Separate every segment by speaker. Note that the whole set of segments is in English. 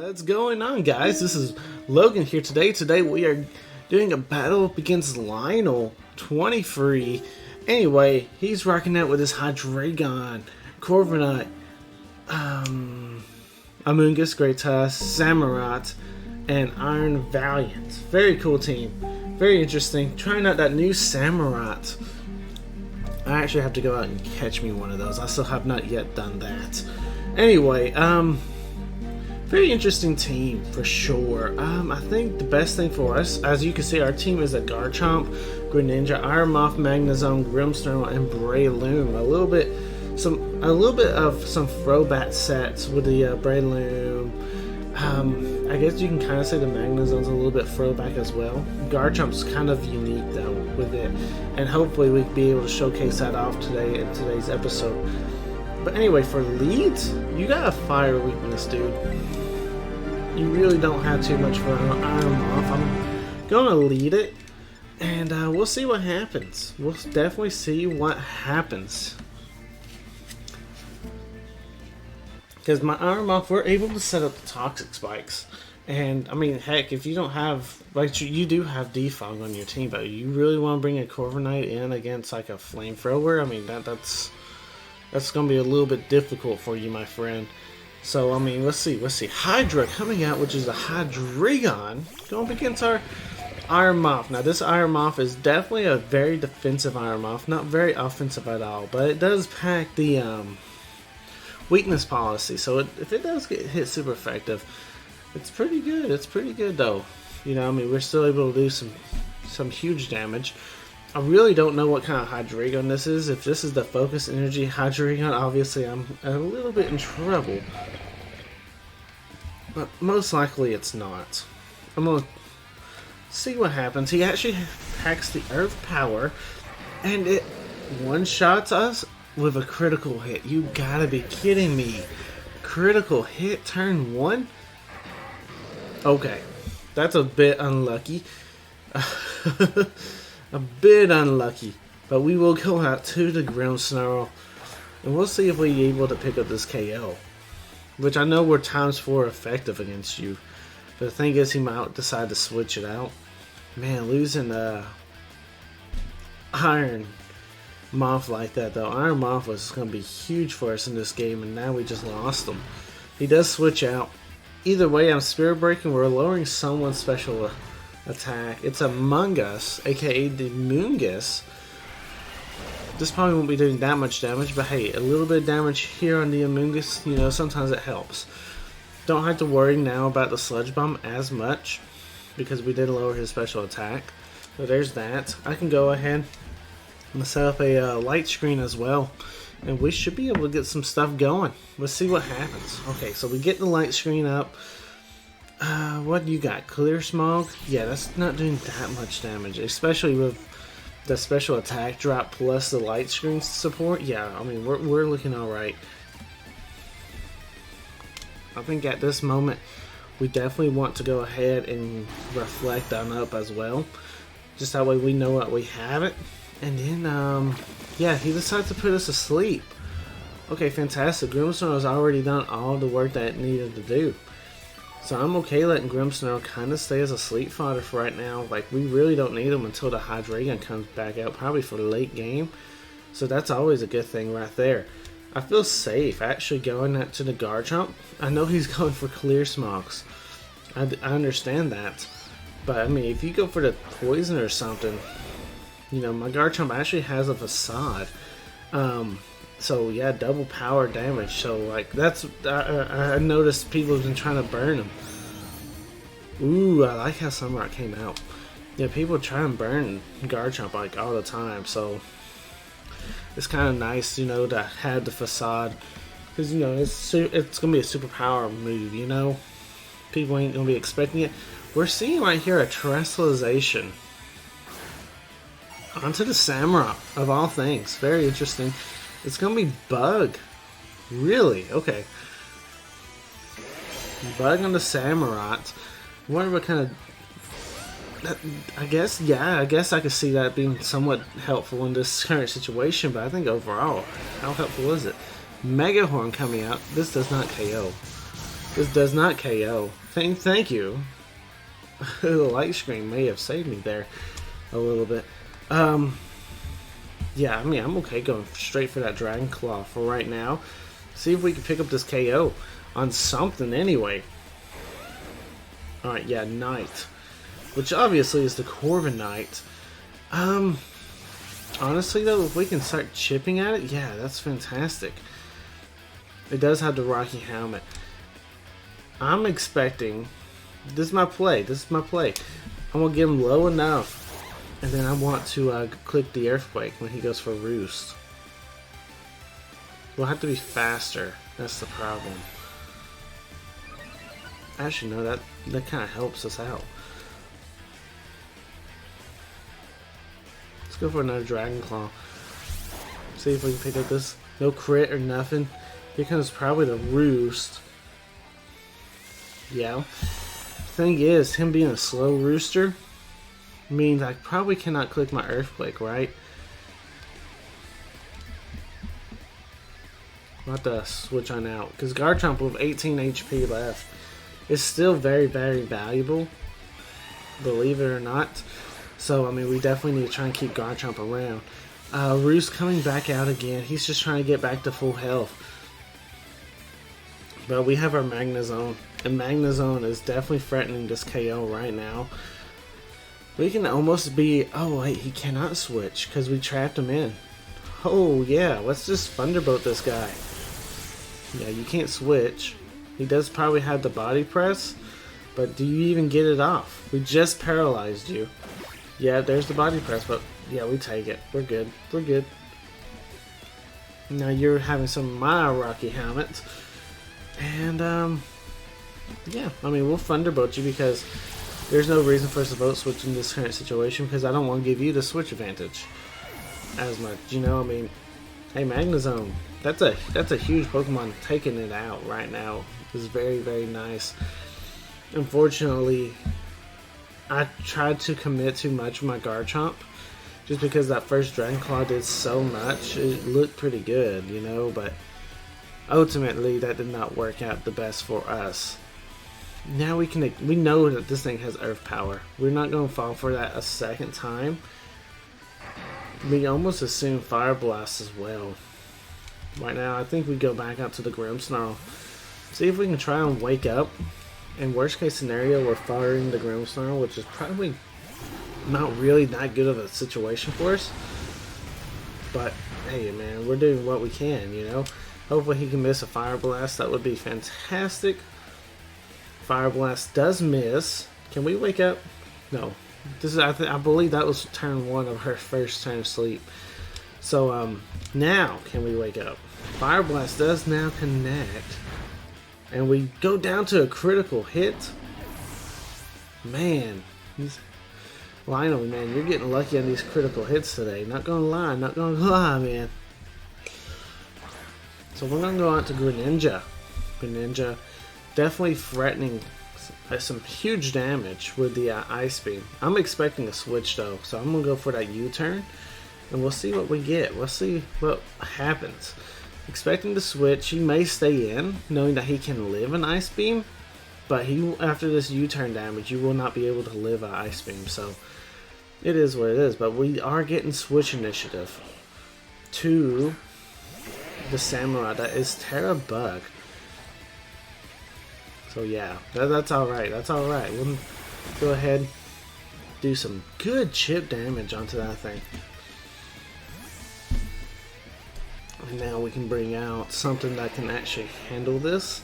Speaker 1: What's going on, guys? This is Logan here today. Today we are doing a battle against Lionel 23. Anyway, he's rocking out with his Hydreigon, Corviknight, Amoonguss, Greytusk, Samurott, and Iron Valiant. Very cool team. Very interesting. Trying out that new Samurott. I actually have to go out and catch me one of those. I still have not yet done that. Anyway, very interesting team for sure. I think the best thing for us, as you can see, our team is a Garchomp, Greninja, Iron Moth, Magnezone, Grimmsnarl, and Breloom. A little bit of some throwback sets with the Breloom. I guess you can kind of say the Magnezone's a little bit throwback as well. Garchomp's kind of unique though with it, and hopefully we can be able to showcase that off today in today's episode. But anyway, for leads, you got a fire weakness, dude. You really don't have too much for Iron Moth. I'm gonna lead it, and we'll see what happens. We'll definitely see what happens. Because my Iron Moth, we're able to set up the Toxic Spikes. And, I mean, heck, if you don't have, like, you do have Defog on your team, but you really want to bring a Corviknight in against, like, a Flamethrower? I mean, that's going to be a little bit difficult for you, my friend. So, I mean, let's see. Hydra coming out, which is a Hydreigon, going up against our Iron Moth. Now, this Iron Moth is definitely a very defensive Iron Moth, not very offensive at all, but it does pack the weakness policy, so if it does get hit super effective, it's pretty good. It's pretty good, though. You know, I mean, we're still able to do some huge damage. I really don't know what kind of Hydreigon this is. If this is the Focus Energy Hydreigon, obviously I'm a little bit in trouble. But most likely it's not. I'm going to see what happens. He actually packs the Earth Power, and it one-shots us with a critical hit. You gotta be kidding me. Critical hit turn 1? Okay. That's a bit unlucky. A bit unlucky, but we will go out to the Grimmsnarl, and we'll see if we're able to pick up this KO, which I know we're ×4 effective against you, but the thing is he might decide to switch it out. Man, losing Iron Moth like that though. Iron Moth was going to be huge for us in this game, and now we just lost him. He does switch out. Either way, I'm Spirit Breaking. We're lowering someone's special attack. It's Among Us, aka the Moongus. This probably won't be doing that much damage, but hey, a little bit of damage here on the Amoonguss, you know, sometimes it helps. Don't have to worry now about the Sludge Bomb as much, because we did lower his special attack. So there's that. I can go ahead and set up a light screen as well, and we should be able to get some stuff going. Let's see what happens. Okay, so we get the light screen up. What do you got? Clear Smog? Yeah, that's not doing that much damage, especially with the special attack drop plus the light screen support. Yeah, I mean, we're looking alright. I think at this moment, we definitely want to go ahead and reflect on up as well. Just that way we know that we have it. And then, yeah, he decides to put us to sleep. Okay, fantastic. Grimmsnarl has already done all the work that it needed to do. So I'm okay letting Grimmsnarl kind of stay as a sleep fodder for right now. Like, we really don't need him until the Hydreigon comes back out, probably for the late game. So that's always a good thing right there. I feel safe actually going out to the Garchomp. I know he's going for Clear Smogs. I understand that. But, I mean, if you go for the Poison or something, you know, my Garchomp actually has a Facade. So yeah, double power damage. So like that's I noticed people have been trying to burn him. Ooh, I like how Samurott came out. Yeah, people try and burn Garchomp like all the time. So it's kind of nice, you know, to have the Facade, because you know it's gonna be a super power move. You know, people ain't gonna be expecting it. We're seeing right here a Terrestrialization onto the Samurott of all things. Very interesting. It's gonna be Bug. Really? Okay. Bug on the Samurott. I wonder what kind of... I guess I could see that being somewhat helpful in this current situation, but I think overall, how helpful is it? Mega Horn coming out. This does not KO. This does not KO. Thank you. The light screen may have saved me there a little bit. Yeah, I mean, I'm okay going straight for that Dragon Claw for right now. See if we can pick up this KO on something anyway. Alright, yeah, Knight. Which obviously is the Corviknight. Honestly though, if we can start chipping at it, yeah, that's fantastic. It does have the Rocky Helmet. I'm expecting... This is my play. I'm going to get him low enough. And then I want to click the Earthquake when he goes for Roost. We'll have to be faster. That's the problem. Actually, no, that kind of helps us out. Let's go for another Dragon Claw. See if we can pick up this. No crit or nothing. Here comes probably the Roost. Yeah. Thing is, him being a slow rooster means I probably cannot click my Earthquake, right? I'll have to switch on out. Because Garchomp with 18 HP left is still very, very valuable. Believe it or not. So, I mean, we definitely need to try and keep Garchomp around. Roost coming back out again. He's just trying to get back to full health. But we have our Magnezone. And Magnezone is definitely threatening this KO right now. We can almost be... Oh, wait, he cannot switch because we trapped him in. Oh, yeah, let's just Thunderbolt this guy. Yeah, you can't switch. He does probably have the body press, but do you even get it off? We just paralyzed you. Yeah, there's the body press, but yeah, we take it. We're good. We're good. Now you're having some of my Rocky Helmets. And, yeah, I mean, we'll Thunderbolt you because there's no reason for us to vote switch in this current situation because I don't want to give you the switch advantage as much, you know. I mean, hey, Magnezone, that's a huge Pokemon. Taking it out right now is very, very nice. Unfortunately, I tried to commit too much with my Garchomp just because that first Dragon Claw did so much. It looked pretty good, you know, but ultimately that did not work out the best for us. Now we know that this thing has Earth Power. We're not going to fall for that a second time. We almost assume Fire Blast as well. Right now, I think we go back out to the Grimmsnarl. See if we can try and wake up. In worst case scenario, we're firing the Grimmsnarl, which is probably not really that good of a situation for us. But, hey man, we're doing what we can, you know. Hopefully he can miss a Fire Blast. That would be fantastic. Fire Blast does miss. Can we wake up? No. This is I believe that was turn 1 of her first turn of sleep. So now can we wake up? Fire Blast does now connect, and we go down to a critical hit. Man, Lionel, man, you're getting lucky on these critical hits today. Not gonna lie, man. So we're gonna go out to Greninja. Greninja definitely threatening some huge damage with the Ice Beam. I'm expecting a switch though, so I'm gonna go for that U-turn, and we'll see what we get. We'll see what happens. Expecting the switch. He may stay in, knowing that he can live an Ice Beam, but after this U-turn damage, you will not be able to live an Ice Beam. So it is what it is. But we are getting switch initiative to the Samurai. That is Terra Bug. So yeah, that's alright. That's alright. We'll go ahead, do some good chip damage onto that thing. And now we can bring out something that can actually handle this.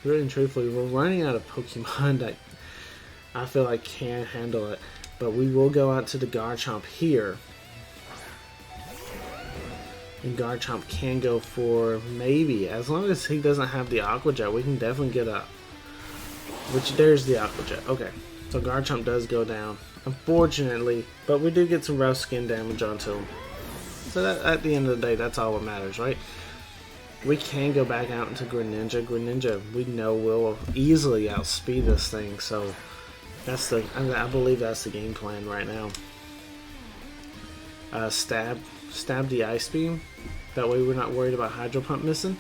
Speaker 1: Really and truthfully, we're running out of Pokemon that I feel like can handle it. But we will go out to the Garchomp here. And Garchomp can go for maybe, as long as he doesn't have the Aqua Jet, we can definitely get up. Which, there's the Aqua Jet. Okay, so Garchomp does go down, unfortunately, but we do get some rough skin damage onto him. So that, at the end of the day, that's all that matters, right? We can go back out into Greninja. Greninja, we know, will easily outspeed this thing, so that's I believe that's the game plan right now. Stab the Ice Beam. That way we're not worried about Hydro Pump missing.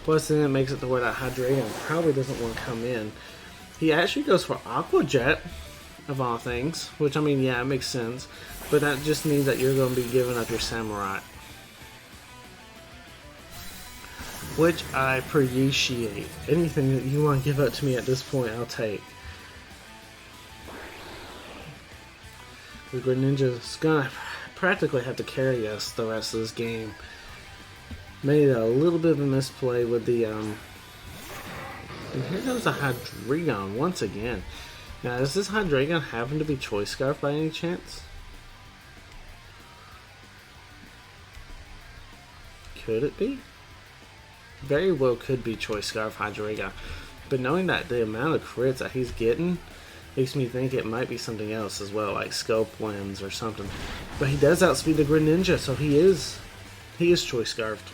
Speaker 1: Plus then it makes it to where that Hydreigon probably doesn't want to come in. He actually goes for Aqua Jet, of all things. Which, I mean, yeah, it makes sense. But that just means that you're going to be giving up your Samurai. Which I appreciate. Anything that you want to give up to me at this point, I'll take. The Greninja's gonna practically have to carry us the rest of this game. Made a little bit of a misplay with the and here goes a Hydreigon once again. Now, does this Hydreigon happen to be Choice Scarf by any chance? Could it be? Very well could be Choice Scarf Hydreigon. But knowing that the amount of crits that he's getting makes me think it might be something else as well, like Scope Lens or something. But he does outspeed the Greninja, so he is Choice Scarfed.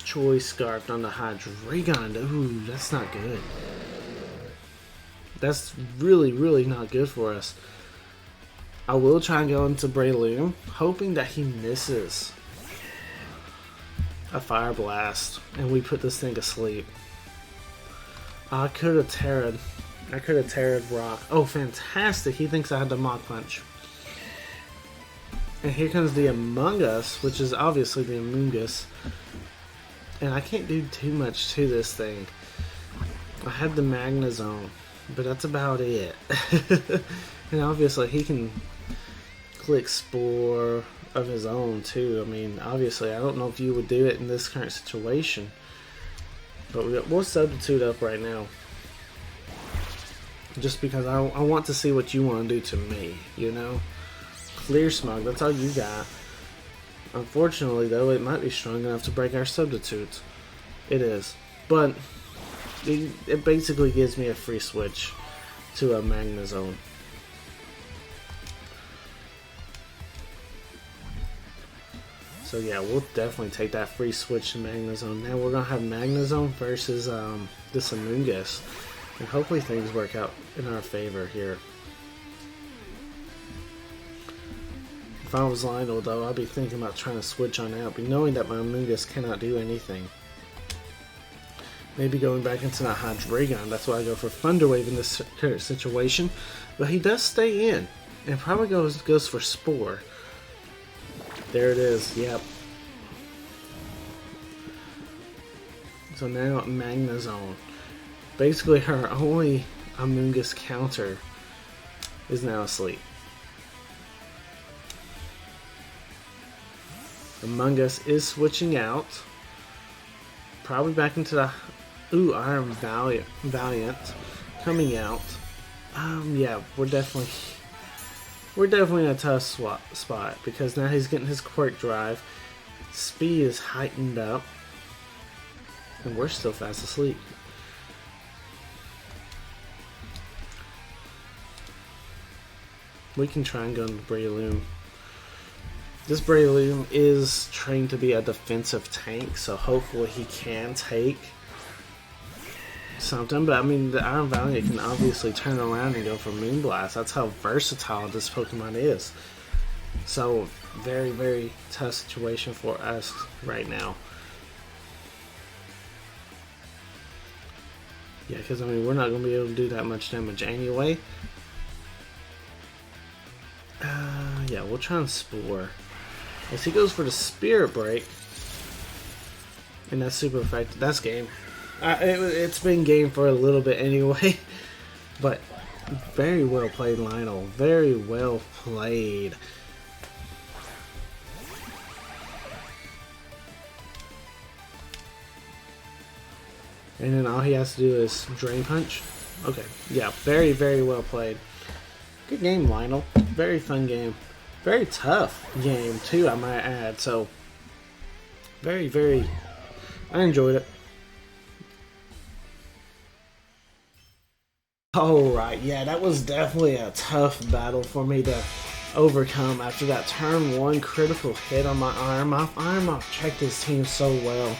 Speaker 1: Choice Scarfed on the Hydreigon. Ooh, that's not good. That's really, really not good for us. I will try and go into Breloom, hoping that he misses a Fire Blast and we put this thing to sleep. I could have terrored Rock. Oh, fantastic. He thinks I had the Mach Punch. And here comes the Among Us, which is obviously the Amoonguss. And I can't do too much to this thing. I had the Magnezone, but that's about it. And obviously he can click Spore of his own too. I mean, obviously I don't know if you would do it in this current situation. But we'll substitute up right now. Just because I want to see what you want to do to me, you know? Clear Smog, that's all you got. Unfortunately, though, it might be strong enough to break our substitutes. It is. But it basically gives me a free switch to a Magnezone. So yeah, we'll definitely take that free switch to Magnezone. Now we're going to have Magnezone versus this Amoonguss. And hopefully things work out in our favor here. If I was Lionel, though, I'd be thinking about trying to switch on out, but knowing that my Amoonguss cannot do anything. Maybe going back into that Hydreigon. That's why I go for Thunder Wave in this current situation. But he does stay in, and probably goes for Spore. There it is, yep. So now Magnezone. Basically her only Amoonguss counter is now asleep. Among Us is switching out. Probably back into the Iron Valiant coming out. Yeah, we're definitely in a tough spot because now he's getting his Quirk Drive. Speed is heightened up, and we're still fast asleep. We can try and go into Breloom. This Breloom is trained to be a defensive tank, so hopefully he can take something. But I mean, the Iron Valiant can obviously turn around and go for Moonblast. That's how versatile this Pokemon is. So, very, very tough situation for us right now. Yeah, because I mean, we're not going to be able to do that much damage anyway. Yeah, we'll try and Spore. As he goes for the Spirit Break, and that's super effective. That's game. It's been game for a little bit anyway, but very well played, Lionel. Very well played. And then all he has to do is Drain Punch. Okay, yeah, very, very well played. Good game, Lionel. Very fun game. Very tough game, too, I might add. So, very, very... I enjoyed it. Alright, yeah, that was definitely a tough battle for me to overcome after that turn 1 critical hit on my Iron Moth. Iron Moth checked his team so well,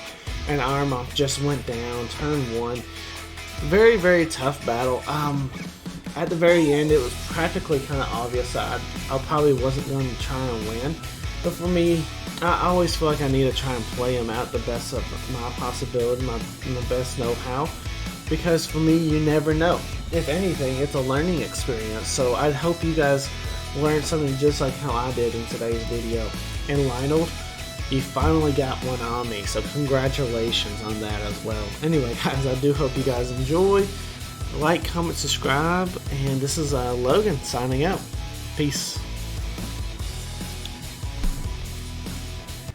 Speaker 1: and Iron Moth just went down, turn 1. Very, very tough battle. At the very end, it was practically kind of obvious that I probably wasn't going to try and win. But for me, I always feel like I need to try and play them out the best of my possibility, my best know-how. Because for me, you never know. If anything, it's a learning experience. So I hope you guys learned something just like how I did in today's video. And Lionel, you finally got one on me, so congratulations on that as well. Anyway, guys, I do hope you guys enjoyed. Like, comment, subscribe, and this is Logan signing out. Peace.